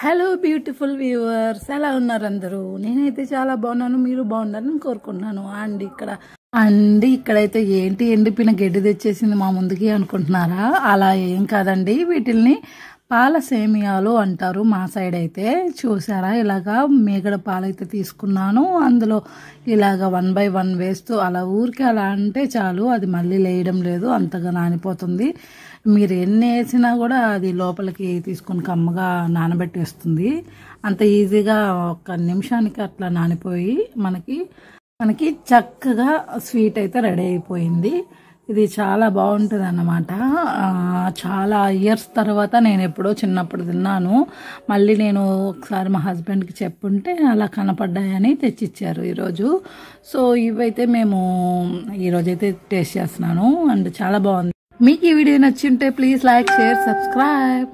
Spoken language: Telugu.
హలో బ్యూటిఫుల్ వ్యూవర్స్, ఎలా ఉన్నారు అందరూ? నేనైతే చాలా బాగున్నాను, మీరు బాగున్నారని కోరుకుంటున్నాను. ఇక్కడైతే ఏంటి ఎండిపోయిన గడ్డి తెచ్చేసింది మా ముందుకి అనుకుంటున్నారా? అలా ఏం కాదండి, వీటిల్ని పాల సేమియాలు అంటారు మా సైడ్ అయితే. చూసారా, ఇలాగా మేగడ పాలైతే తీసుకున్నాను, అందులో ఇలాగ 1 by 1 వేస్తూ అలా ఊరికి అలా అంటే చాలు, అది మళ్ళీ లేయడం లేదు, అంతగా నానిపోతుంది. మీరు ఎన్ని వేసినా కూడా అది లోపలికి తీసుకొని కమ్మగా నానబెట్టేస్తుంది. అంత ఈజీగా 1 నిమిషానికి అట్లా నానిపోయి మనకి చక్కగా స్వీట్ అయితే రెడీ అయిపోయింది. ఇది చాలా బాగుంటుంది అన్నమాట. చాలా ఇయర్స్ తర్వాత నేను ఎప్పుడో చిన్నప్పుడు తిన్నాను. మళ్ళీ నేను ఒకసారి మా హస్బెండ్కి చెప్పుంటే అలా కనపడ్డాయని తెచ్చిచ్చారు ఈరోజు. సో ఇవైతే మేము ఈరోజైతే టేస్ట్ చేస్తున్నాను అండ్ చాలా బాగుంది. మీకు ఈ వీడియో నచ్చింటే ప్లీజ్ లైక్, షేర్, సబ్స్క్రైబ్.